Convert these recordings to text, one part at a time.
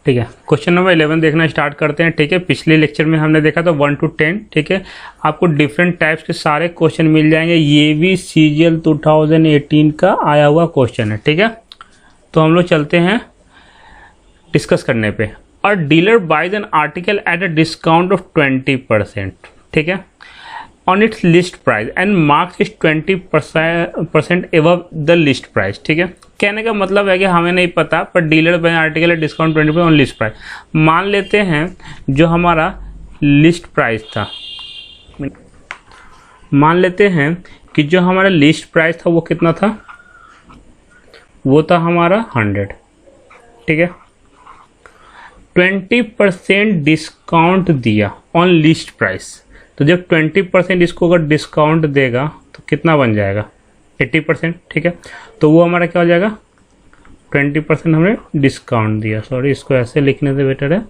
ठीक है, question number 11 देखना स्टार्ट करते हैं। ठीक है, पिछले लेक्चर में हमने देखा था 1 to 10। ठीक है, आपको डिफरेंट टाइप्स के सारे क्वेश्चन मिल जाएंगे। ये भी CGL 2018 का आया हुआ क्वेश्चन है। ठीक है, तो हम लोग चलते हैं डिस्कस करने पे। और dealer buys an article at a discount of 20%। ठीक है, on its list price and marks is 20% above the list price. ठीक है, कहने का मतलब है कि हमें नहीं पता, पर डीलर बाय आर्टिकल है डिस्काउंट 20% ऑन लिस्ट प्राइस। मान लेते हैं जो हमारा लिस्ट प्राइस था, मान लेते हैं कि जो हमारा लिस्ट प्राइस था वो कितना था, वो था हमारा 100। ठीक है, 20% डिस्काउंट दिया ऑन लिस्ट प्राइस, तो जब 20% इसको अगर डिस्काउंट देगा तो कितना बन जाएगा, 80%। ठीक है, तो वो हमारा क्या हो जाएगा, 20% हमने डिस्काउंट दिया। सॉरी, इसको ऐसे लिखने से बेटर है,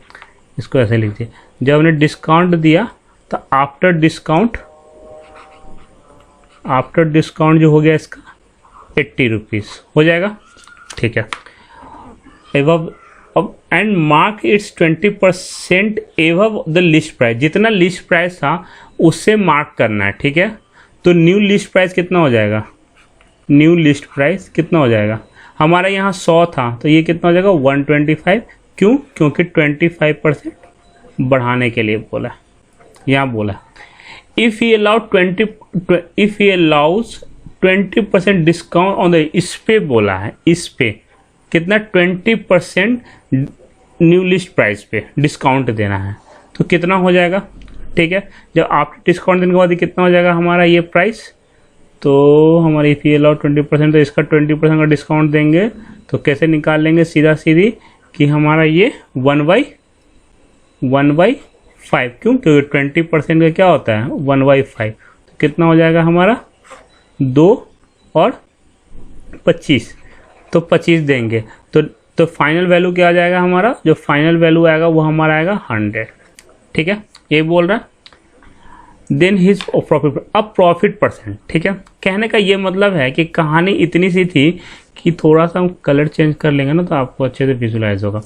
इसको ऐसे लिख दिया। जब हमने डिस्काउंट दिया तो आफ्टर डिस्काउंट जो हो गया इसका 80 रुपीज़ हो जाएगा। ठीक है, एवब and mark it's 20% एवब the list price, जितना लिस्ट प्राइस था उससे मार्क करना है। ठीक है, तो न्यू लिस्ट प्राइस कितना हो जाएगा, न्यू लिस्ट प्राइस कितना हो जाएगा, हमारा यहाँ 100 था तो ये कितना हो जाएगा 125। क्यों, क्योंकि 25% बढ़ाने के लिए बोला, यहाँ बोला if he allows 20% discount on the, इस पे बोला है, इस पे कितना 20% न्यू लिस्ट प्राइस पे डिस्काउंट देना है, तो कितना हो जाएगा। ठीक है, जब आप डिस्काउंट देने के बाद कितना हो जाएगा हमारा ये प्राइस, तो हमारे इफ़ यू अलाउ 20%, तो इसका 20% का डिस्काउंट देंगे तो कैसे निकाल लेंगे, सीधा सीधी कि हमारा ये 1/5। क्यों, क्योंकि 20% का क्या होता है 1/5, तो कितना हो जाएगा हमारा 2 और 25, तो 25 देंगे तो फाइनल वैल्यू क्या आ जाएगा हमारा, जो फाइनल वैल्यू आएगा वो हमारा आएगा 100। ठीक है, ये बोल रहा है देन हिज प्रॉफिट, अब प्रॉफिट परसेंट। ठीक है, कहने का ये मतलब है कि कहानी इतनी सी थी कि थोड़ा सा हम कलर चेंज कर लेंगे ना तो आपको अच्छे से विजुलाइज होगा।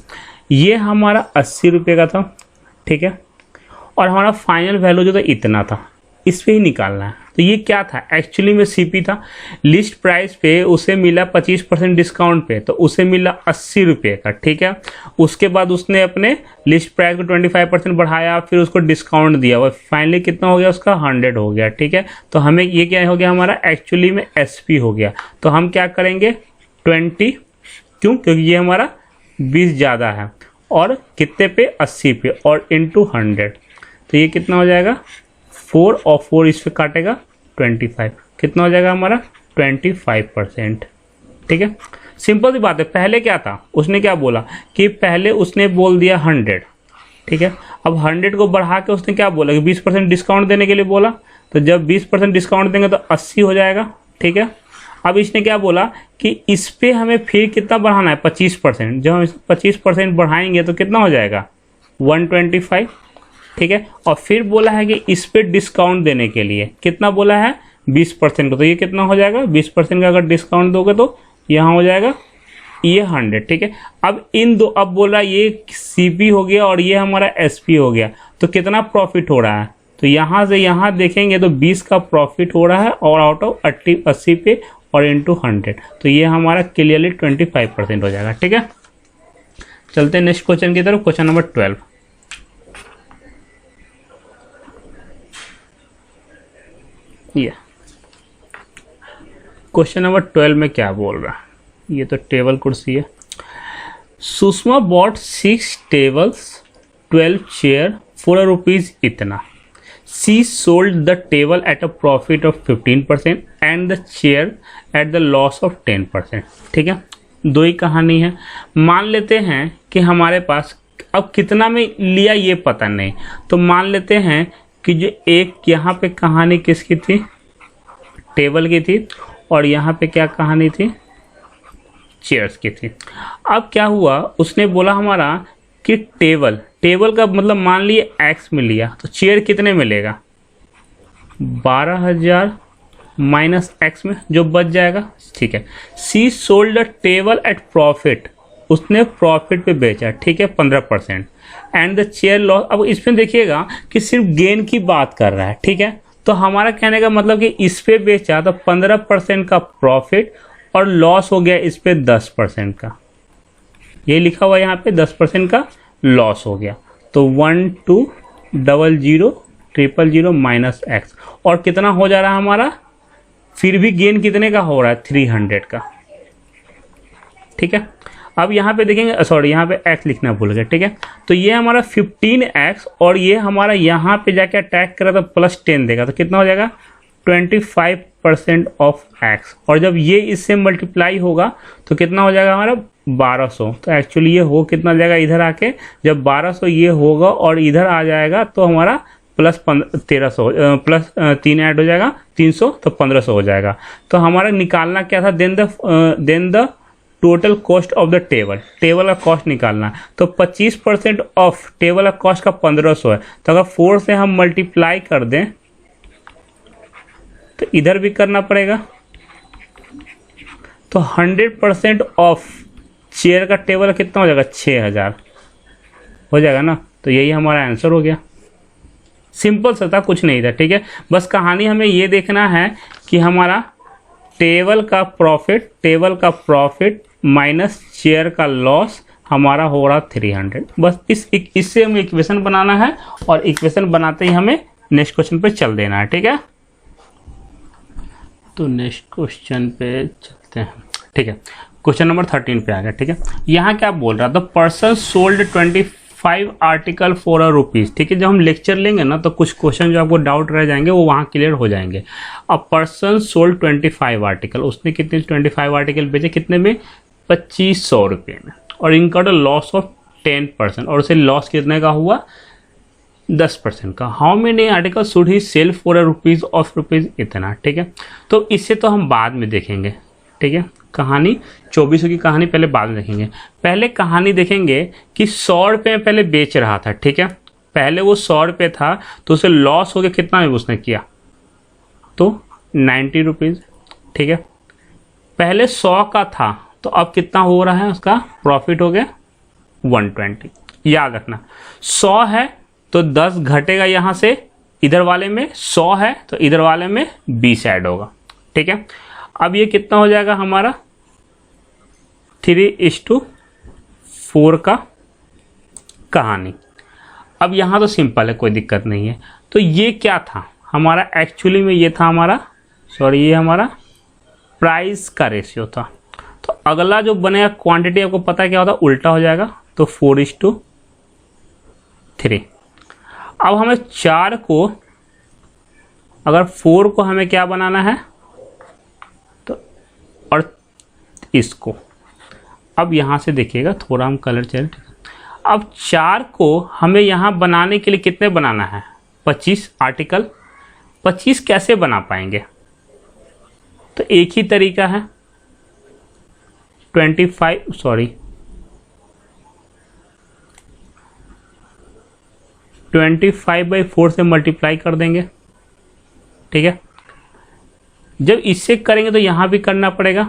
ये हमारा 80 रुपये का था। ठीक है, और हमारा फाइनल वैल्यू जो था इतना था, इस पे ही निकालना है। तो ये क्या था, एक्चुअली में CP था। लिस्ट प्राइस पे उसे मिला 25% डिस्काउंट पे, तो उसे मिला 80 रुपये का। ठीक है, उसके बाद उसने अपने लिस्ट प्राइस को 25% बढ़ाया, फिर उसको डिस्काउंट दिया, वो फाइनली कितना हो गया उसका 100 हो गया। ठीक है, तो हमें ये क्या हो गया हमारा एक्चुअली में SP हो गया। तो हम क्या करेंगे 20, क्यों, क्योंकि ये हमारा 20 ज़्यादा है, और कितने पे 80 पे, और इंटू 100, तो ये कितना हो जाएगा 4, और 4 इस पे काटेगा 25, कितना हो जाएगा हमारा 25%। ठीक है, सिंपल सी बात है। पहले क्या था, उसने क्या बोला कि पहले उसने बोल दिया 100। ठीक है, अब 100 को बढ़ा के उसने क्या बोला कि 20% डिस्काउंट देने के लिए बोला, तो जब 20% डिस्काउंट देंगे तो 80 हो जाएगा। ठीक है, अब इसने क्या बोला कि इस पे हमें फिर कितना बढ़ाना है 25%, जब हम 25% बढ़ाएंगे तो कितना हो जाएगा 125। ठीक है, और फिर बोला है कि इस पे डिस्काउंट देने के लिए कितना बोला है 20% को, तो ये कितना हो जाएगा 20% का अगर डिस्काउंट दोगे तो यहाँ हो जाएगा ये 100। ठीक है, अब इन दो, अब बोला ये CP हो गया और ये हमारा SP हो गया, तो कितना प्रॉफिट हो रहा है, तो यहाँ से यहाँ देखेंगे तो 20 का प्रॉफिट हो रहा है, और आउट ऑफ 80 पे और इंटू 100, तो ये हमारा क्लियरली 25% हो जाएगा। ठीक है, चलते हैं नेक्स्ट क्वेश्चन की तरफ। Question number 12। ये क्वेश्चन नंबर 12 में क्या बोल रहा है, ये तो टेबल कुर्सी है। Sushma bought 6 tables 12 chair for rupees इतना। She sold the table at a profit of 15% and the chair at the loss of 10%। ठीक है, दो ही कहानी है। मान लेते हैं कि हमारे पास अब कितना में लिया ये पता नहीं, तो मान लेते हैं कि जो एक यहाँ पे कहानी किसकी थी, टेबल की थी, और यहाँ पे क्या कहानी थी, चेयर्स की थी। अब क्या हुआ, उसने बोला हमारा कि टेबल का मतलब मान लिए X में लिया, तो चेयर कितने में लेगा 12,000 माइनस X में जो बच जाएगा। ठीक है, she sold a table at profit उसने प्रॉफिट पे बेचा, ठीक है, 15%। एंड द चेयर लॉस, अब इसमें देखिएगा कि सिर्फ गेन की बात कर रहा है, ठीक है। तो हमारा कहने का मतलब कि इस पे बेचा तो 15% का प्रॉफिट और लॉस हो गया इस पे 10% का, ये लिखा हुआ है यहाँ पे 10% का लॉस हो गया। तो 12000000 माइनस एक्स, और कितना हो जा रहा है हमारा, फिर भी गेन कितने का हो रहा है, 300 का, ठीक है। अब यहाँ पे देखेंगे, सॉरी यहाँ पे x लिखना भूल गए, ठीक है। तो ये हमारा 15x और ये हमारा यहाँ पे जाके अटैक करा तो +10 देगा, तो कितना हो जाएगा 25% ऑफ x, और जब ये इससे मल्टीप्लाई होगा तो कितना हो जाएगा हमारा 1200। तो एक्चुअली ये हो कितना जाएगा इधर आके, जब 1200 ये होगा और इधर आ जाएगा तो हमारा प्लस 1300 प्लस 3 ऐड हो जाएगा 300, तो 1500 हो जाएगा। तो हमारा निकालना क्या था, then the total cost of the table का कॉस्ट निकालना है। तो 25% ऑफ टेबल का कॉस्ट का 1500 है, तो अगर 4 से हम मल्टीप्लाई कर दें तो इधर भी करना पड़ेगा, तो 100% ऑफ चेयर का टेबल कितना हो जाएगा, 6000 हो जाएगा ना। तो यही हमारा आंसर हो गया, सिंपल सा था, कुछ नहीं था, ठीक है। बस कहानी हमें ये देखना है कि हमारा टेबल का प्रॉफिट माइनस चेयर का लॉस हमारा हो रहा 300। बस इससे हमें इक्वेशन बनाना है, और इक्वेशन बनाते ही हमें नेक्स्ट क्वेश्चन पे चल देना है, ठीक है। तो नेक्स्ट क्वेश्चन पे चलते हैं, ठीक है। क्वेश्चन नंबर 13 पे आ गया, ठीक है। यहाँ क्या बोल रहा था, पर्सन सोल्ड 25 आर्टिकल फॉर ₹1, ठीक है। जब हम लेक्चर लेंगे ना तो कुछ क्वेश्चन जो आपको डाउट रह जाएंगे वो वहाँ क्लियर हो जाएंगे। अब पर्सन सोल्ड 25 आर्टिकल, उसने कितने 25 आर्टिकल बेचे, कितने में, 2500 रुपये में, और इनका लॉस ऑफ 10%, और उसे लॉस कितने का हुआ, 10% का। How many article should he sell for ₹1 of ₹, इतना, ठीक है। तो इससे तो हम बाद में देखेंगे, ठीक है। कहानी 2400 की कहानी पहले बाद में देखेंगे। पहले कहानी देखेंगे कि 100 रुपये में पहले बेच रहा था, ठीक है। पहले वो 100 रुपये था तो उसे लॉस हो गया, कितना में उसने किया, तो 90 रुपीज़, ठीक है। पहले 100 का था तो अब कितना हो रहा है, उसका प्रॉफिट हो गया 120। याद रखना 100 है तो 10 घटेगा यहाँ से, इधर वाले में 100 है तो इधर वाले में 20 ऐड होगा, ठीक है। अब ये कितना हो जाएगा हमारा 3:4 का कहानी। अब यहाँ तो सिंपल है, कोई दिक्कत नहीं है। तो ये क्या था हमारा, एक्चुअली में ये था हमारा, सॉरी ये हमारा प्राइस का रेशियो था। तो अगला जो बनेगा क्वांटिटी, आपको पता क्या होता है, उल्टा हो जाएगा, तो 4:3। अब हमें 4 को, अगर 4 को हमें क्या बनाना है, तो और इसको, अब यहाँ से देखिएगा थोड़ा हम कलर चेंज, अब 4 को हमें यहाँ बनाने के लिए कितने बनाना है, 25 आर्टिकल। 25 कैसे बना पाएंगे, तो एक ही तरीका है, 25/4 से मल्टीप्लाई कर देंगे, ठीक है। जब इससे करेंगे तो यहाँ भी करना पड़ेगा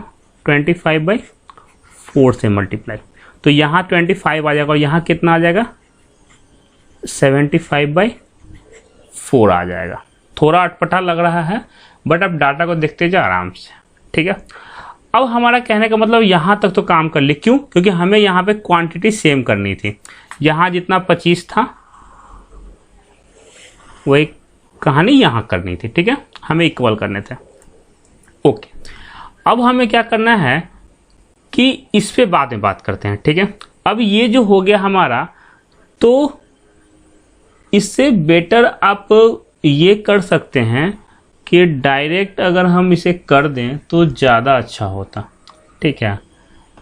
25/4 से मल्टीप्लाई, तो यहाँ 25 आ जाएगा और यहाँ कितना आ जाएगा 75/4 आ जाएगा। थोड़ा अटपटा लग रहा है बट अब डाटा को देखते जाओ आराम से, ठीक है। अब हमारा कहने का मतलब यहाँ तक तो काम कर ले, क्यों, क्योंकि हमें यहाँ पे क्वांटिटी सेम करनी थी। यहाँ जितना 25 था वही कहानी यहाँ करनी थी, ठीक है, हमें इक्वल करने थे। ओके, अब हमें क्या करना है कि इस पे बाद में बात करते हैं, ठीक है। अब ये जो हो गया हमारा, तो इससे बेटर आप ये कर सकते हैं कि डायरेक्ट अगर हम इसे कर दें तो ज़्यादा अच्छा होता, ठीक है।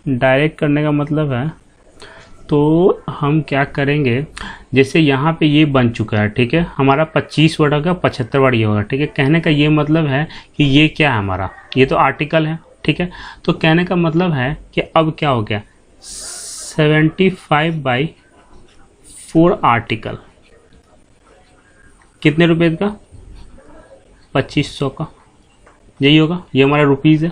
डायरेक्ट करने का मतलब है, तो हम क्या करेंगे, जैसे यहाँ पे ये बन चुका है, ठीक है, हमारा 25 वर्ड होगा, 75 वर्ड ये होगा, ठीक है। कहने का ये मतलब है कि ये क्या है हमारा, ये तो आर्टिकल है, ठीक है। तो कहने का मतलब है कि अब क्या हो गया 75/4 आर्टिकल, कितने रुपए का, 2500 का, यही होगा, ये हमारा रुपीज़ है,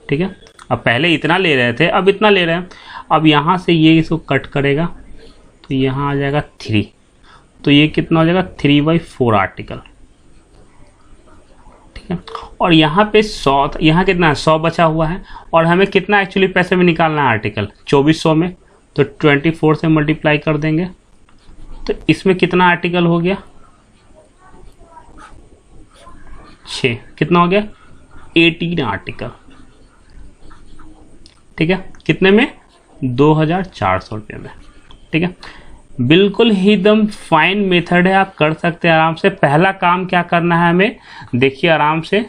ठीक है। अब पहले इतना ले रहे थे, अब इतना ले रहे हैं। अब यहाँ से ये इसको कट करेगा तो यहाँ आ जाएगा 3, तो ये कितना हो जाएगा 3/4 आर्टिकल, ठीक है। और यहाँ पे 100, यहाँ कितना है 100 बचा हुआ है, और हमें कितना एक्चुअली पैसे में निकालना है आर्टिकल 2400 में, तो 24 से मल्टीप्लाई कर देंगे तो इसमें कितना आर्टिकल हो गया 6, कितना हो गया 18 आर्टिकल, ठीक है। कितने में 2400 रुपये में, ठीक है। बिल्कुल ही एकदम फाइन मेथड है, आप कर सकते हैं आराम से। पहला काम क्या करना है हमें, देखिए आराम से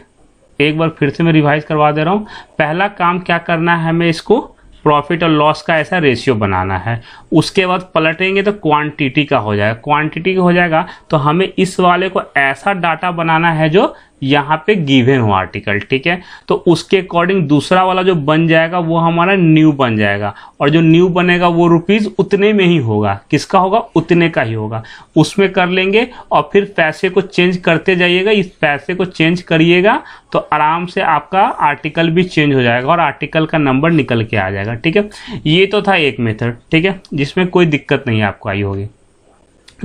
एक बार फिर से मैं रिवाइज करवा दे रहा हूँ। पहला काम क्या करना है हमें, इसको प्रॉफिट और लॉस का ऐसा रेशियो बनाना है। उसके बाद पलटेंगे तो क्वांटिटी का हो जाएगा, क्वांटिटी का हो जाएगा तो हमें इस वाले को ऐसा डाटा बनाना है जो यहाँ पे गिवन हो आर्टिकल, ठीक है। तो उसके अकॉर्डिंग दूसरा वाला जो बन जाएगा वो हमारा न्यू बन जाएगा, और जो न्यू बनेगा वो रुपीज उतने में ही होगा, किसका होगा उतने का ही होगा, उसमें कर लेंगे। और फिर पैसे को चेंज करते जाइएगा, इस पैसे को चेंज करिएगा तो आराम से आपका आर्टिकल भी चेंज हो जाएगा और आर्टिकल का नंबर निकल के आ जाएगा, ठीक है। ये तो था एक मेथड, ठीक है, जिसमें कोई दिक्कत नहीं आपको आई होगी।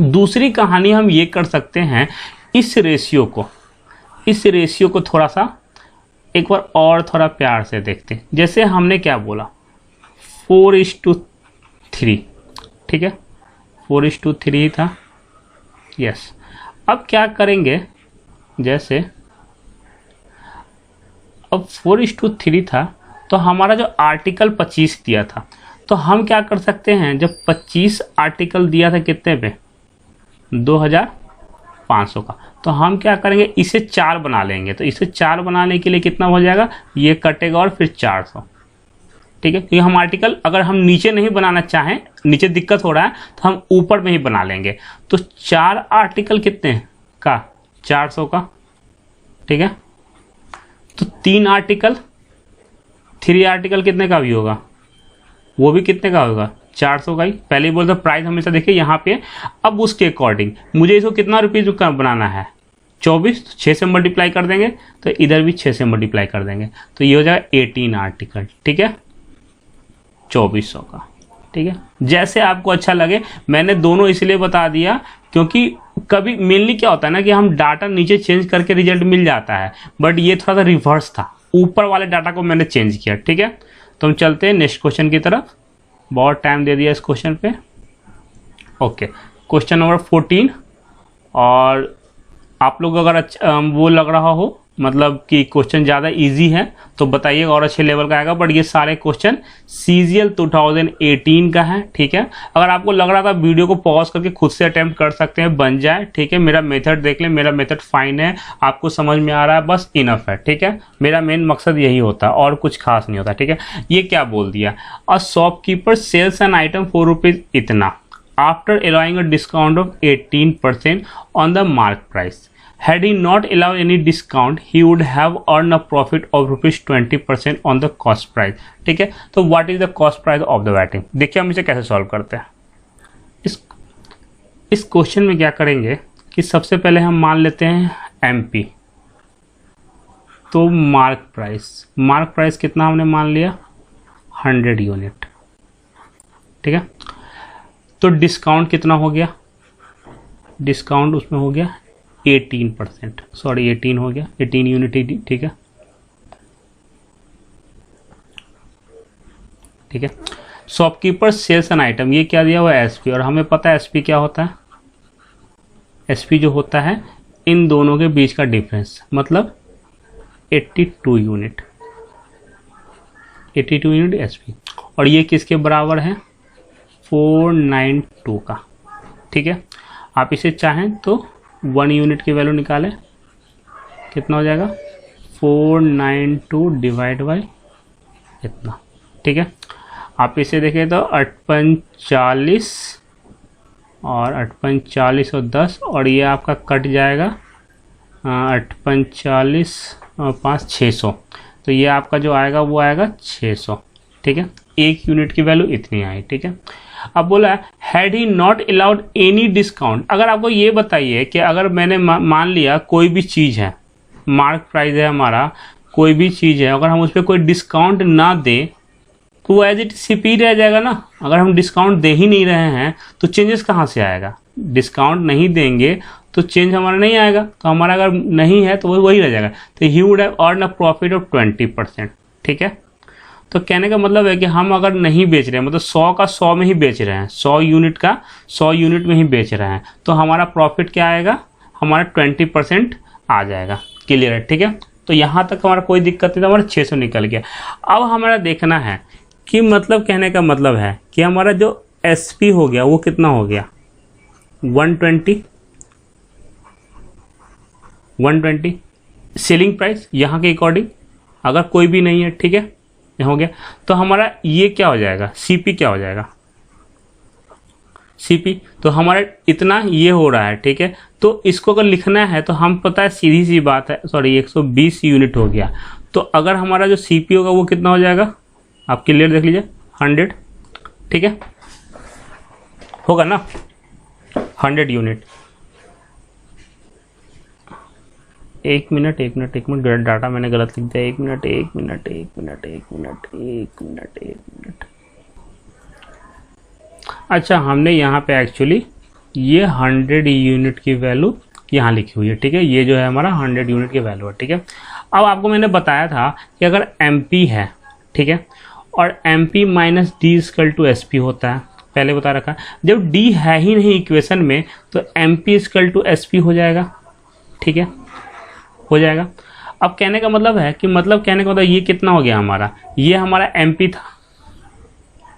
दूसरी कहानी हम ये कर सकते हैं, इस रेशियो को थोड़ा सा एक बार और थोड़ा प्यार से देखते हैं। जैसे हमने क्या बोला 4:3, ठीक है, 4:3 था, यस। अब क्या करेंगे, जैसे अब 4:3 था तो हमारा जो आर्टिकल 25 दिया था, तो हम क्या कर सकते हैं, जब 25 आर्टिकल दिया था कितने पे 2500 का, तो हम क्या करेंगे इसे 4 बना लेंगे। तो इसे 4 बनाने के लिए कितना हो जाएगा, ये कटेगा और फिर 400, ठीक है। क्योंकि हम आर्टिकल अगर हम नीचे नहीं बनाना चाहें, नीचे दिक्कत हो रहा है, तो हम ऊपर में ही बना लेंगे। तो 4 आर्टिकल कितने का 400 का, ठीक है। तो 3 आर्टिकल कितने का भी होगा, वो भी कितने का होगा 400 का ही। पहले ही बोलते प्राइस हमेशा देखिए यहाँ पे। अब उसके अकॉर्डिंग मुझे इसको कितना रुपीज़ का बनाना है 24, 6 से मल्टीप्लाई कर देंगे, तो इधर भी 6 से मल्टीप्लाई कर देंगे, तो ये हो जाएगा 18 आर्टिकल, ठीक है, 2400 का, ठीक है। जैसे आपको अच्छा लगे, मैंने दोनों इसलिए बता दिया क्योंकि कभी मेनली क्या होता है ना कि हम डाटा नीचे चेंज करके रिजल्ट मिल जाता है, बट ये थोड़ा सा रिवर्स था, ऊपर वाले डाटा को मैंने चेंज किया, ठीक है। तो हम चलते हैं नेक्स्ट क्वेश्चन की तरफ, बहुत टाइम दे दिया इस क्वेश्चन पे। Okay, question number 14। और आप लोग अगर अच्छा वो लग रहा हो मतलब कि क्वेश्चन ज़्यादा इजी है तो बताइएगा और अच्छे लेवल का आएगा, बट ये सारे क्वेश्चन CGL 2018 का है, ठीक है। अगर आपको लग रहा था वीडियो को पॉज करके खुद से अटेम्प्ट कर सकते हैं, बन जाए, ठीक है। मेरा मेथड देख लें, मेरा मेथड फाइन है, आपको समझ में आ रहा है, बस इनफ है, ठीक है। मेरा मेन मकसद यही होता है और कुछ खास नहीं होता, ठीक है। ये क्या बोल दिया, a shopkeeper sells an item ₹4 इतना after allowing a discount of 18% on the mark price. Had he not allowed any discount, he would have earned a profit of ₹20% on the cost price. ठीक है, तो what is the cost price of the writing? देखिए हम इसे कैसे solve करते हैं। इस क्वेश्चन में क्या करेंगे कि सबसे पहले हम मान लेते हैं MP, तो मार्क प्राइस कितना हमने मान लिया 100 यूनिट, ठीक है। तो डिस्काउंट कितना हो गया, डिस्काउंट उसमें हो गया 18%, सॉरी 18 हो गया, 18 यूनिट, ठीक है, ठीक है। शॉपकीपर सेल्स एन आइटम, ये क्या दिया हुआ है SP, और हमें पता है SP क्या होता है, SP जो होता है इन दोनों के बीच का डिफरेंस, मतलब 82 यूनिट, 82 यूनिट SP, और ये किसके बराबर है 492 का, ठीक है। आप इसे चाहें तो 1 यूनिट की वैल्यू निकालें, कितना हो जाएगा 492 डिवाइड बाई इतना, ठीक है। आप इसे देखें तो 845 और 845 और 10, और ये आपका कट जाएगा 845 और 5 600, तो ये आपका जो आएगा वो आएगा 600, ठीक है। 1 यूनिट की वैल्यू इतनी आई, ठीक है। अब बोला had he not allowed any discount, अगर आपको ये बताइए कि अगर मैंने मान लिया कोई भी चीज़ है, मार्क प्राइस है हमारा, कोई भी चीज़ है, अगर हम उस पर कोई डिस्काउंट ना दें तो वो एज इट सीपी रह जाएगा ना। अगर हम डिस्काउंट दे ही नहीं रहे हैं तो चेंजेस कहाँ से आएगा? डिस्काउंट नहीं देंगे तो चेंज हमारा नहीं आएगा, तो हमारा अगर नहीं है तो वही रह जाएगा। तो he would have earn a profit of 20%। ठीक है, तो कहने का मतलब है कि हम अगर नहीं बेच रहे हैं, मतलब 100 का 100 में ही बेच रहे हैं, 100 यूनिट का 100 यूनिट में ही बेच रहे हैं, तो हमारा प्रॉफिट क्या आएगा? हमारा 20% आ जाएगा। क्लियर है? ठीक है, तो यहाँ तक हमारा कोई दिक्कत नहीं था, हमारा 600 निकल गया। अब हमारा देखना है कि मतलब कहने का मतलब है कि हमारा जो एसपी हो गया वो कितना हो गया? 120 सेलिंग प्राइस यहाँ के अकॉर्डिंग, अगर कोई भी नहीं है, ठीक है, यहाँ हो गया। तो हमारा ये क्या हो जाएगा? सीपी क्या हो जाएगा? सीपी तो हमारा इतना ये हो रहा है। ठीक है, तो इसको अगर लिखना है तो हम पता है सीधी सी बात है, सॉरी 120 यूनिट हो गया। तो अगर हमारा जो सीपी होगा वो कितना हो जाएगा? आप क्लियर देख लीजिए, 100। ठीक है, होगा ना 100 यूनिट। एक मिनट डाटा मैंने गलत लिख दिया। एक मिनट। अच्छा, हमने यहाँ पे एक्चुअली ये 100 यूनिट की वैल्यू यहाँ लिखी हुई है। ठीक है, ये जो है हमारा 100 यूनिट की वैल्यू है। ठीक है, अब आपको मैंने बताया था कि अगर MP है, ठीक है, और MP minus D equal to SP होता है, पहले बता रखा। जब D है ही नहीं इक्वेशन में तो MP इक्वल टू SP हो जाएगा। ठीक है, हो जाएगा। अब कहने का मतलब है कि कहने का मतलब ये कितना हो गया हमारा? ये हमारा MP था।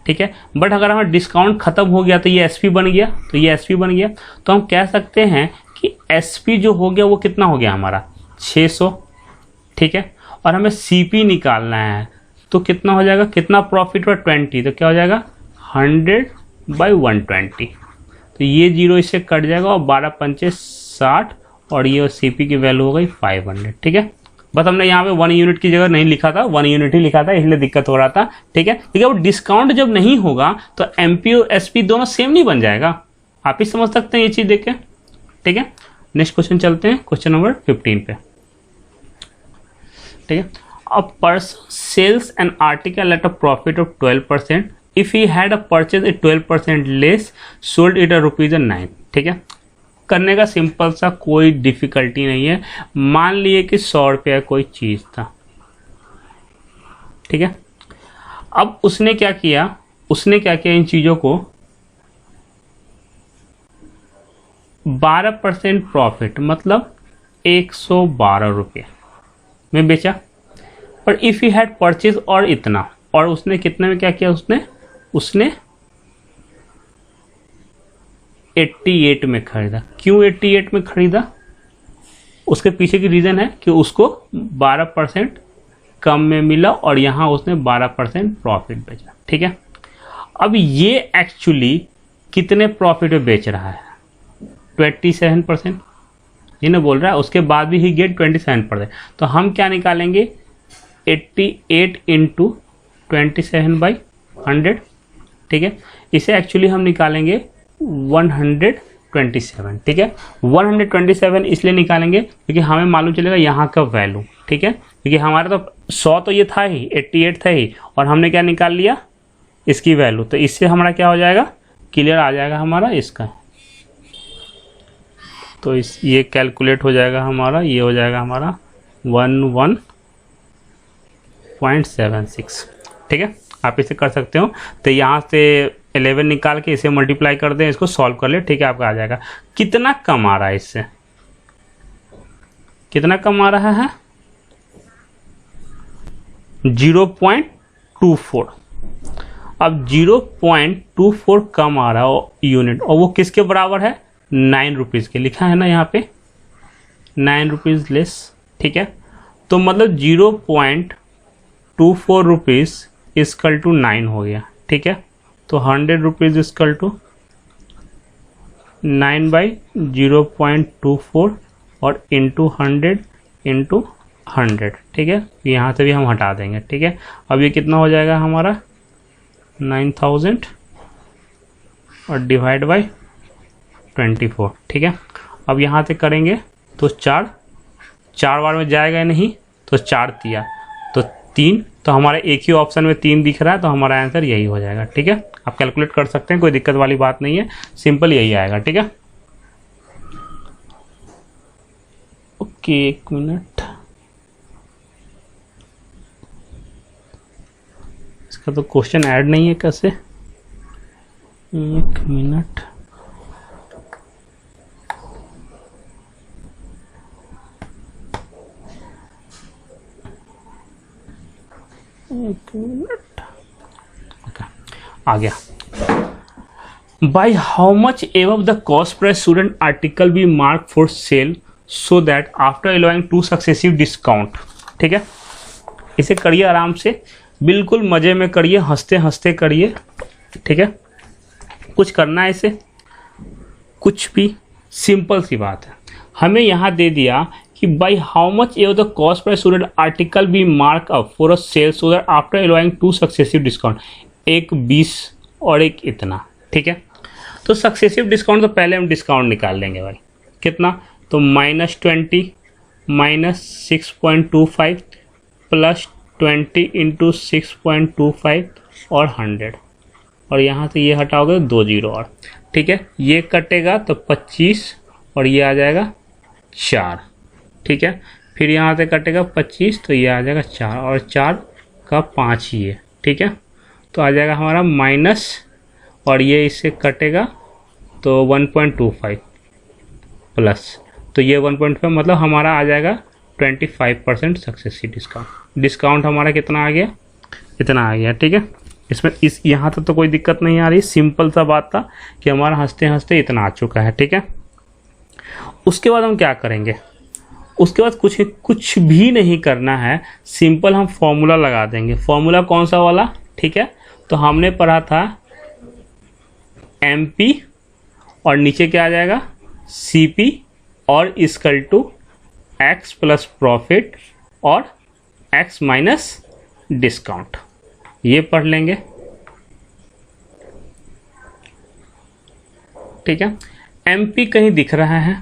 ठीक है, बट अगर हमारा डिस्काउंट खत्म हो गया तो ये SP बन गया, तो ये SP बन गया। तो हम कह सकते हैं कि SP जो हो गया वो कितना हो गया हमारा? 600। ठीक है, और हमें CP निकालना है तो कितना हो जाएगा? कितना प्रॉफिट हुआ? 20। तो क्या हो जाएगा? 100/120। तो ये 0 इससे कट जाएगा और 12 पंचे 60 और ये CP की वैल्यू हो गई 500। ठीक है, बस हमने यहाँ पे 1 यूनिट की जगह नहीं लिखा था, 1 यूनिट ही लिखा था, इसलिए दिक्कत हो रहा था। ठीक है, लेकिन अब डिस्काउंट जब नहीं होगा तो MP और SP दोनों सेम नहीं बन जाएगा। आप ही समझ सकते हैं ये चीज़ देख के। ठीक है, नेक्स्ट क्वेश्चन चलते हैं, क्वेश्चन नंबर 15 पे। ठीक है, a person sells an article at a profit of 12% if he had a purchase a 12% less sold it a ₹9। ठीक है, करने का सिंपल सा, कोई डिफिकल्टी नहीं है। मान लिए कि 100 रुपया कोई चीज था। ठीक है, अब उसने क्या किया इन चीजों को 12% प्रॉफिट मतलब 112 रुपये में बेचा। पर इफ ही हैड परचेज और इतना, और उसने कितने में क्या किया? उसने 88 में खरीदा। क्यों 88 में खरीदा? उसके पीछे की रीज़न है कि उसको 12% कम में मिला और यहाँ उसने 12% प्रॉफिट बेचा। ठीक है, अब ये एक्चुअली कितने प्रॉफिट में बेच रहा है? 27%। ये ना बोल रहा है, उसके बाद भी ही गेट 27%। तो हम क्या निकालेंगे? 88 इंटू 27/100। ठीक है, इसे एक्चुअली हम निकालेंगे 127। ठीक है, 127 इसलिए निकालेंगे क्योंकि हमें मालूम चलेगा यहाँ का वैल्यू। ठीक है, क्योंकि हमारा तो 100 तो ये था ही, 88 था ही, और हमने क्या निकाल लिया? इसकी वैल्यू। तो इससे हमारा क्या हो जाएगा? क्लियर आ जाएगा हमारा इसका। तो ये कैलकुलेट हो जाएगा हमारा, ये हो जाएगा हमारा 11.76। ठीक है, आप इसे कर सकते हो। तो यहाँ से 11 निकाल के इसे मल्टीप्लाई कर दें, इसको सॉल्व कर ले। ठीक है, आपका आ जाएगा। कितना कम आ रहा है इससे? कितना कम आ रहा है? 0.24। अब 0.24 कम आ रहा है यूनिट, और वो किसके बराबर है? 9 रुपीज़ के। लिखा है ना यहाँ पे 9 रुपीज़ लेस। ठीक है, तो मतलब 0.24 रुपीज़ इक्वल टू 9 हो गया। ठीक है, तो 100 रुपीज़ इक्वल टू 9/0.24 और इंटू 100 इंटू 100। ठीक है, यहाँ से भी हम हटा देंगे। ठीक है, अब ये कितना हो जाएगा हमारा? 9000 और डिवाइड बाय 24। ठीक है, अब यहाँ से करेंगे तो 4 बार में जाएगा नहीं, तो 4 तिया तो 3 तो हमारा एक ही ऑप्शन में 3 दिख रहा है, तो हमारा आंसर यही हो जाएगा। ठीक है, आप कैलकुलेट कर सकते हैं, कोई दिक्कत वाली बात नहीं है, सिंपल यही आएगा। ठीक है, ओके, 1 मिनट, इसका तो क्वेश्चन ऐड नहीं है कैसे, 1 मिनट, ओके, आ गया। By how much above the cost price student article be mark for sale so that after allowing 2 successive discount. ठीक है, इसे करिए आराम से, बिल्कुल मजे में करिए, हंसते हंसते करिए। ठीक है, कुछ करना है इसे, कुछ भी, सिंपल सी बात है। हमें यहाँ दे दिया कि by how much above the cost price student article be mark up for a sale so that after allowing 2 successive discount, एक 20 और एक इतना। ठीक है, तो सक्सेसिव डिस्काउंट तो पहले हम डिस्काउंट निकाल लेंगे भाई, कितना, तो -20 -6.25 प्लस 20 इंटू 6.25 और 100, और यहाँ से ये हटाओगे तो 2 0 और। ठीक है, ये कटेगा तो 25 और ये आ जाएगा 4। ठीक है, फिर यहाँ से कटेगा 25 तो ये आ जाएगा 4 और 4 का 5 ही है। ठीक है, तो आ जाएगा हमारा माइनस, और ये इससे कटेगा तो 1.25 प्लस, तो ये 1.5 मतलब हमारा आ जाएगा 25% सक्सेसिव डिस्काउंट। डिस्काउंट हमारा कितना आ गया, इतना आ गया। ठीक है, इसमें इस यहाँ तक तो कोई दिक्कत नहीं आ रही, सिंपल सा बात था कि हमारा हंसते हंसते इतना आ चुका है। ठीक है, उसके बाद हम क्या करेंगे, उसके बाद कुछ भी नहीं करना है, सिंपल हम फॉर्मूला लगा देंगे। फॉर्मूला कौन सा वाला, ठीक है, तो हमने पढ़ा था MP और नीचे क्या आ जाएगा CP और equal to X plus profit और X माइनस डिस्काउंट, ये पढ़ लेंगे। ठीक है, MP कहीं दिख रहा है,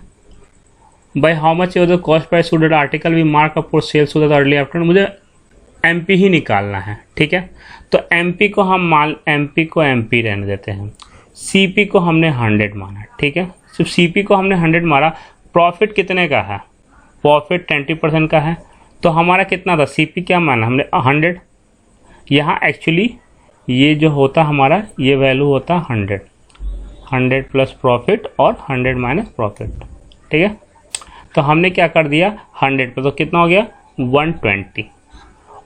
by how much the cost price student article be mark up for sale so that early after, मुझे MP ही निकालना है। ठीक है, तो MP को हम MP को MP रहने देते हैं, CP को हमने 100 माना। ठीक है, सिर्फ CP को हमने 100 मारा। प्रॉफिट कितने का है, प्रॉफिट 20% का है, तो हमारा कितना था, CP क्या माना हमने 100। यहाँ एक्चुअली ये जो होता हमारा, ये वैल्यू होता 100 प्लस प्रॉफिट और 100 माइनस प्रॉफिट। ठीक है, तो हमने क्या कर दिया 100 पे, तो कितना हो गया 120,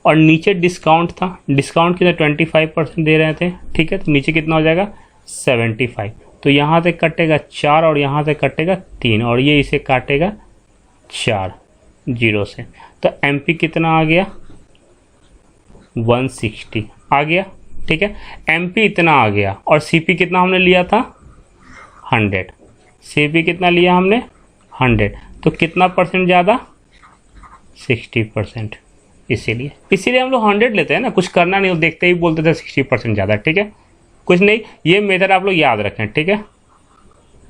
और नीचे डिस्काउंट था, डिस्काउंट कितना 25% दे रहे थे। ठीक है, तो नीचे कितना हो जाएगा 75, तो यहाँ से कटेगा 4 और यहाँ से कटेगा 3 और ये इसे काटेगा 4 0 से, तो MP कितना आ गया 160 आ गया। ठीक है, MP इतना आ गया, और CP कितना हमने लिया था 100, CP कितना लिया हमने 100, तो कितना परसेंट ज़्यादा 60%, इसीलिए हम लोग 100 लेते हैं ना, कुछ करना नहीं, देखते ही बोलते थे 60% ज़्यादा। ठीक है, कुछ नहीं, ये मेथड आप लोग याद रखें। ठीक है,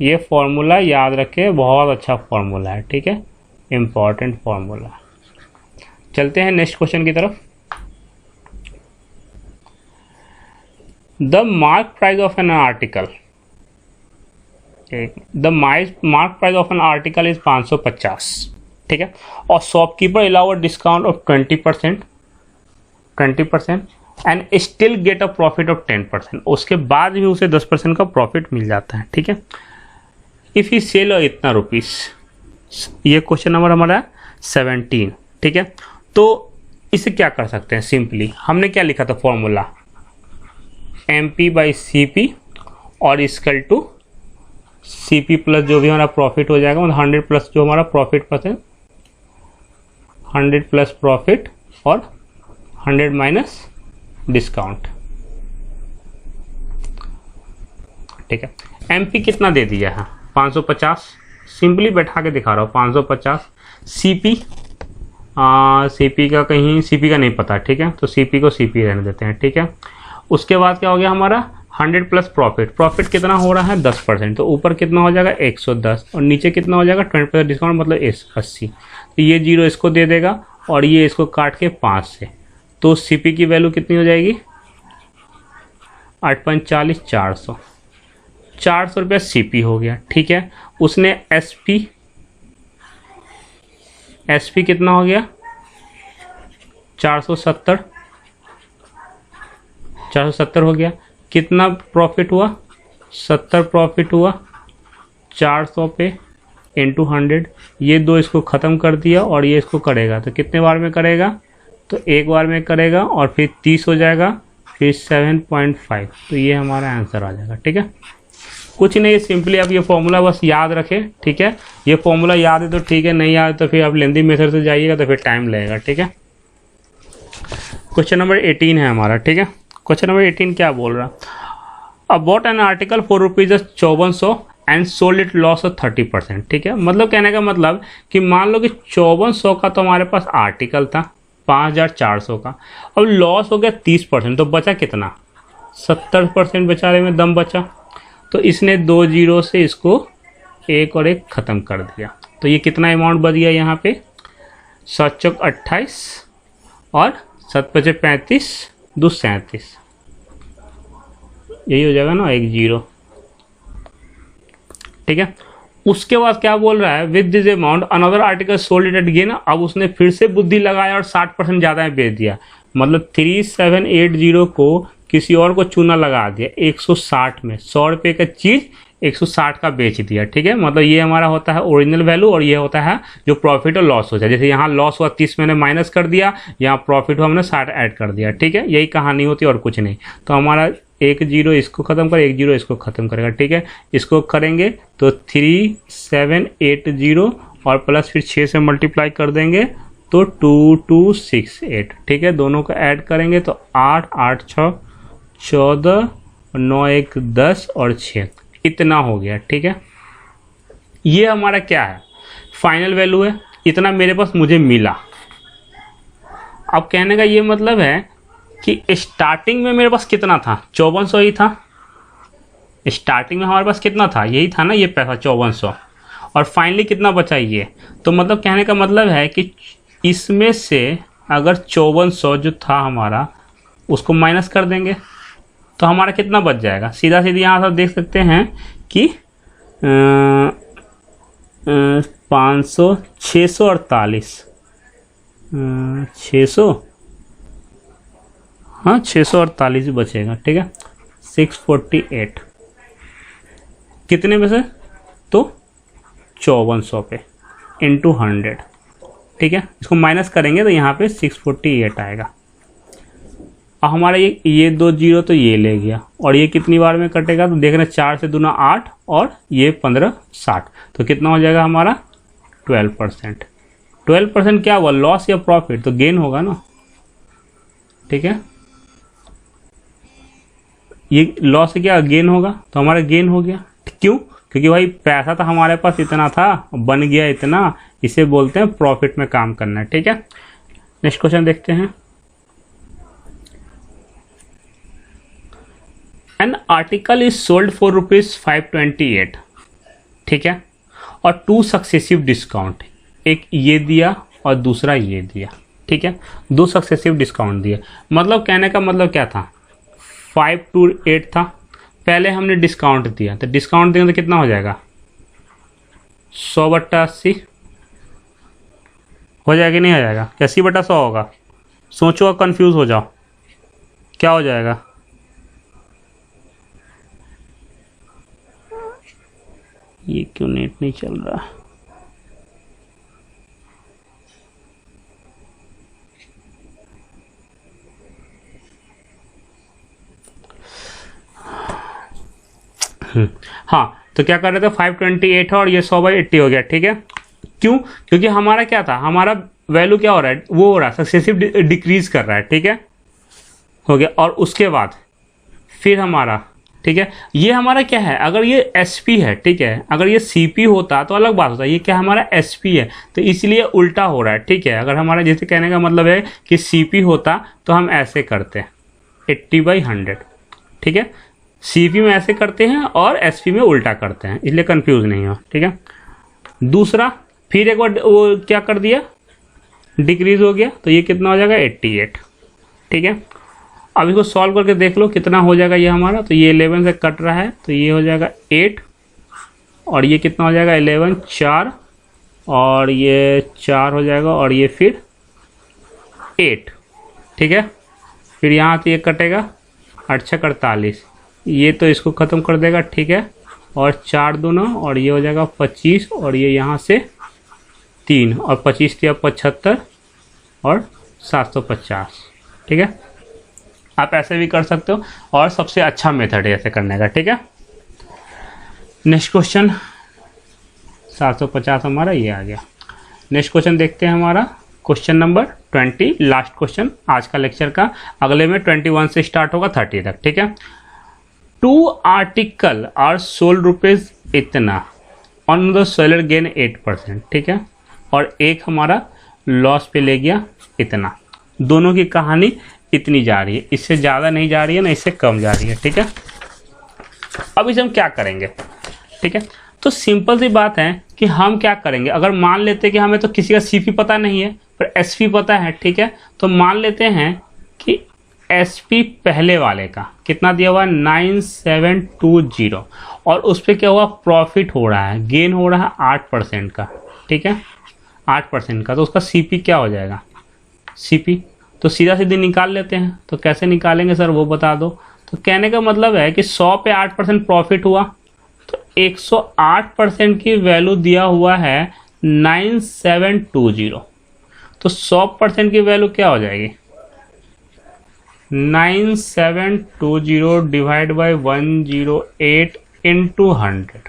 ये फॉर्मूला याद रखें, बहुत अच्छा फॉर्मूला है। ठीक है, इम्पॉर्टेंट फॉर्मूला। चलते हैं नेक्स्ट क्वेश्चन की तरफ। The mark price of an article, the mark price of an article is 550। ठीक है, और shopkeeper allow a discount of 20% and still get a profit of 10%, उसके बाद भी उसे 10% का प्रॉफिट मिल जाता है। ठीक है, इफ़ ही सेल इतना रुपीस, ये क्वेश्चन नंबर हमारा 17। ठीक है, तो इसे क्या कर सकते हैं, सिंपली हमने क्या लिखा था फॉर्मूला, MP/CP और इक्वल टू CP प्लस जो भी हमारा प्रॉफिट हो जाएगा, मतलब 100 प्लस जो हमारा प्रॉफिट परसेंट, 100 प्लस प्रॉफिट और 100 माइनस डिस्काउंट। ठीक है, MP कितना दे दिया है 550, सिंपली बैठा के दिखा रहा हूँ 550। CP CP का कहीं, CP का नहीं पता। ठीक है, तो CP को CP रहने देते हैं। ठीक है, उसके बाद क्या हो गया हमारा 100 प्लस प्रॉफिट कितना हो रहा है 10%, तो ऊपर कितना हो जाएगा 110 और नीचे कितना हो जाएगा 20% डिस्काउंट मतलब 80, तो ये 0 इसको दे देगा और ये इसको काट के 5 से, तो सीपी की वैल्यू कितनी हो जाएगी 8.40 400 रुपया सीपी हो गया। ठीक है, उसने एसपी कितना हो गया 470 हो गया। कितना प्रॉफिट हुआ 70 प्रॉफिट हुआ 400 पे इंटू 100। ये दो इसको ख़त्म कर दिया और ये इसको करेगा तो कितने बार में करेगा, तो एक बार में करेगा और फिर 30 हो जाएगा, फिर 7.5। तो ये हमारा आंसर आ जाएगा। ठीक है, कुछ नहीं, सिंपली आप ये फॉर्मूला बस याद रखें। ठीक है, ये फॉर्मूला याद है तो ठीक है, नहीं याद है तो फिर आप लेंदी मेथड से जाइएगा तो फिर टाइम लगेगा। ठीक है, क्वेश्चन नंबर 18 है हमारा। ठीक है, क्वेश्चन नंबर 18 क्या बोल रहा, about an article for ₹5400 and sold it loss of 30%। ठीक है, मतलब कहने का मतलब कि मान लो कि 5400 का तो हमारे पास आर्टिकल था, 5400 का, अब लॉस हो गया 30%, तो बचा कितना 70% बेचारे में दम बचा। तो इसने 2 जीरो से इसको एक और एक ख़त्म कर दिया। तो ये कितना अमाउंट बच गया यहाँ पे 7 चौक 28 और 7 पचे 35 2 37, यही हो जाएगा ना 1 जीरो। ठीक है, उसके बाद क्या बोल रहा है, with this amount another article sold it gain. अब उसने फिर से बुद्धि लगाया और 60% ज़्यादा में बेच दिया, मतलब 3780 को किसी और को चूना लगा दिया 160 में, 100 रुपये का चीज़ 160 का बेच दिया। ठीक है, मतलब ये हमारा होता है ओरिजिनल वैल्यू और ये होता है जो प्रॉफिट और लॉस हो जाए। जैसे यहाँ लॉस हुआ 30 मैंने माइनस कर दिया, यहाँ प्रॉफिट हुआ मैंने 60 ऐड कर दिया। ठीक है, यही कहानी होती है और कुछ नहीं। तो हमारा 1 जीरो इसको ख़त्म कर, 1 जीरो इसको ख़त्म करेगा। ठीक है, इसको करेंगे तो 3780 और प्लस फिर 6 से मल्टीप्लाई कर देंगे तो 2268। ठीक है, दोनों को ऐड करेंगे तो 8 8 6 14 9 1 10 और 6 इतना हो गया। ठीक है, ये हमारा क्या है फाइनल वैल्यू है, इतना मेरे पास मुझे मिला। अब कहने का ये मतलब है कि स्टार्टिंग में मेरे पास कितना था 5400 ही था। स्टार्टिंग में हमारे पास कितना था, यही था ना ये पैसा 5400, और फाइनली कितना बचा ये। तो मतलब कहने का मतलब है कि इसमें से अगर 5400 जो था हमारा उसको माइनस कर देंगे तो हमारा कितना बच जाएगा। सीधा सीधी यहाँ से देख सकते हैं कि 500 648 600 हाँ 648 बचेगा। ठीक है, 648 कितने में से, तो 5400 पे इंटू 100। ठीक है, इसको माइनस करेंगे तो यहाँ पे 648 आएगा। और हमारा ये 2 जीरो तो ये ले गया, और ये कितनी बार में कटेगा तो देख रहे हैं 4 से दूना 8 और ये 15 60, तो कितना हो जाएगा हमारा 12%। 12% क्या हुआ, लॉस या प्रॉफिट, तो गेन होगा ना। ठीक है, ये लॉस से क्या गेन होगा, तो हमारा गेन हो गया। क्यों, क्योंकि भाई पैसा तो हमारे पास इतना था, बन गया इतना, इसे बोलते हैं प्रॉफिट में काम करना है। ठीक है, नेक्स्ट क्वेश्चन देखते हैं। An article is sold for ₹528। ठीक है, और 2 सक्सेसिव डिस्काउंट, एक ये दिया और दूसरा ये दिया। ठीक है, 2 सक्सेसिव डिस्काउंट दिए। मतलब कहने का मतलब क्या था, 5 to 8 था, पहले हमने डिस्काउंट दिया, तो डिस्काउंट देंगे तो कितना हो जाएगा 100/80 हो जाएगा, नहीं हो जाएगा, 80/100 होगा। सोचो और कंफ्यूज हो जाओ, क्या हो जाएगा, ये क्यों नेट नहीं चल रहा। हाँ, तो क्या कर रहे थे 528 है और ये 100/80 हो गया। ठीक है, क्यों, क्योंकि हमारा क्या था, हमारा वैल्यू क्या हो रहा है, वो हो रहा है सक्सेसिव डिक्रीज कर रहा है। ठीक है, हो गया। और उसके बाद फिर हमारा, ठीक है, ये हमारा क्या है, अगर ये SP है, ठीक है, अगर ये CP होता तो अलग बात होता, ये क्या हमारा SP है, तो इसलिए उल्टा हो रहा है। ठीक है, अगर हमारा जैसे कहने का मतलब है कि CP होता तो हम ऐसे करते 80/100। ठीक है, CP में ऐसे करते हैं और SP में उल्टा करते हैं, इसलिए कंफ्यूज नहीं हो। ठीक है, दूसरा फिर एक बार वो क्या कर दिया, डिक्रीज हो गया, तो ये कितना हो जाएगा 88। ठीक है। अब इसको सॉल्व करके देख लो कितना हो जाएगा ये हमारा। तो ये 11 से कट रहा है तो ये हो जाएगा 8 और ये कितना हो जाएगा 11 4 और ये 4 हो जाएगा और ये फिर 8, ठीक है। फिर यहाँ से ये कटेगा 8 6 48, ये तो इसको ख़त्म कर देगा, ठीक है। और 4 2 9 और ये हो जाएगा 25 और ये यहाँ से 3 और 25 3 75 और 750, ठीक है। आप ऐसे भी कर सकते हो और सबसे अच्छा मेथड है ऐसे करने का, ठीक है। नेक्स्ट क्वेश्चन 750 हमारा ये आ गया। नेक्स्ट क्वेश्चन देखते हैं हमारा क्वेश्चन नंबर 20, लास्ट क्वेश्चन आज का लेक्चर का। अगले में 21 से स्टार्ट होगा 30 तक, ठीक है। 2 आर्टिकल आर सोल्ड रुपीज इतना, ऑन द सेलर गेन 8%, ठीक है। और एक हमारा लॉस पे ले गया इतना। दोनों की कहानी इतनी जा रही है, इससे ज़्यादा नहीं जा रही है ना इससे कम जा रही है, ठीक है। अब इसे हम क्या करेंगे, ठीक है। तो सिंपल सी बात है कि हम क्या करेंगे, अगर मान लेते हैं कि हमें तो किसी का सीपी पता नहीं है पर एसपी पता है, ठीक है। तो मान लेते हैं कि एसपी पहले वाले का कितना दिया हुआ 9720 और उस पर क्या हुआ प्रॉफिट हो रहा है, गेन हो रहा है 8% का, ठीक है, 8% का। तो उसका सीपी क्या हो जाएगा, सीपी तो सीधा सीधी निकाल लेते हैं। तो कैसे निकालेंगे सर वो बता दो। तो कहने का मतलब है कि 100 पे 8% प्रॉफिट हुआ तो 108% की वैल्यू दिया हुआ है 9720। तो 100% की वैल्यू क्या हो जाएगी 9720 डिवाइड बाई 108 इंटू 100,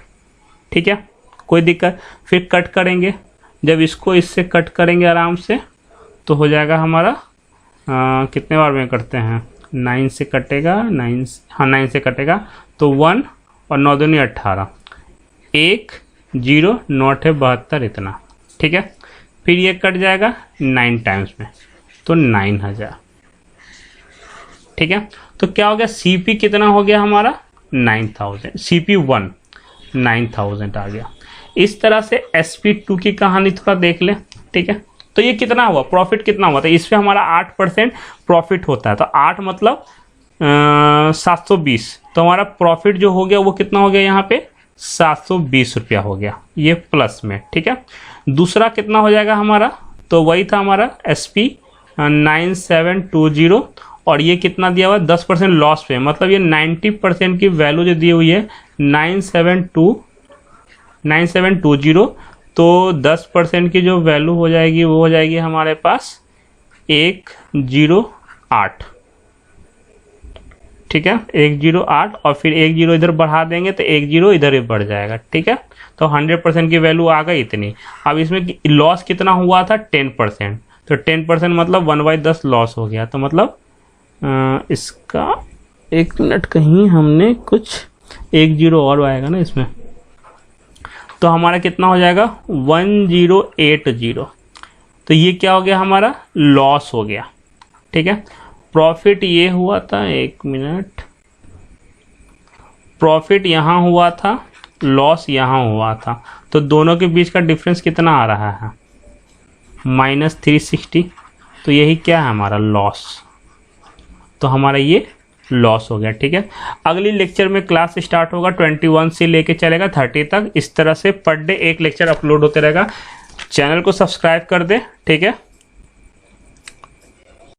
ठीक है। कोई दिक्कत, फिर कट करेंगे। जब इसको इससे कट करेंगे आराम से तो हो जाएगा हमारा कितने बार में करते हैं 9 से कटेगा 9 से कटेगा तो 1 और 9 दूनी 18, 1 0 9 72 इतना, ठीक है। फिर ये कट जाएगा 9 टाइम्स में तो 9000, ठीक है। तो क्या हो गया सीपी कितना हो गया हमारा 9000, सीपी 1 9000 आ गया। इस तरह से SP2 की कहानी थोड़ा देख ले, ठीक है। तो ये कितना हुआ प्रॉफिट कितना हुआ था, इस पे हमारा 8% प्रॉफिट होता है। तो 8 मतलब 720, तो हमारा प्रॉफिट जो हो गया वो कितना हो गया यहाँ पे 720 रुपया हो गया, ये प्लस में, ठीक है। दूसरा कितना हो जाएगा हमारा, तो वही था हमारा SP 9720 और ये कितना दिया हुआ 10% लॉस पे, मतलब ये 90% की वैल्यू जो दी हुई है 9720 तो 10% की जो वैल्यू हो जाएगी वो हो जाएगी हमारे पास 108, ठीक है, 108 और फिर 10 इधर बढ़ा देंगे तो 10 इधर ही बढ़ जाएगा, ठीक है। तो 100% की वैल्यू आ गई इतनी। अब इसमें लॉस कितना हुआ था 10%, तो 10% मतलब 1/10 लॉस हो गया। तो मतलब इसका 1 मिनट कहीं हमने कुछ 10 और आएगा ना इसमें, तो हमारा कितना हो जाएगा 1080। तो ये क्या हो गया हमारा लॉस हो गया, ठीक है। प्रॉफिट ये हुआ था, 1 मिनट, प्रॉफिट यहाँ हुआ था, लॉस यहाँ हुआ था। तो दोनों के बीच का डिफरेंस कितना आ रहा है -360। तो यही क्या है हमारा लॉस, तो हमारा ये लॉस हो गया, ठीक है। अगली लेक्चर में क्लास स्टार्ट होगा 21 से लेके चलेगा 30 तक। इस तरह से पर डे एक लेक्चर अपलोड होते रहेगा। चैनल को सब्सक्राइब कर दे, ठीक है।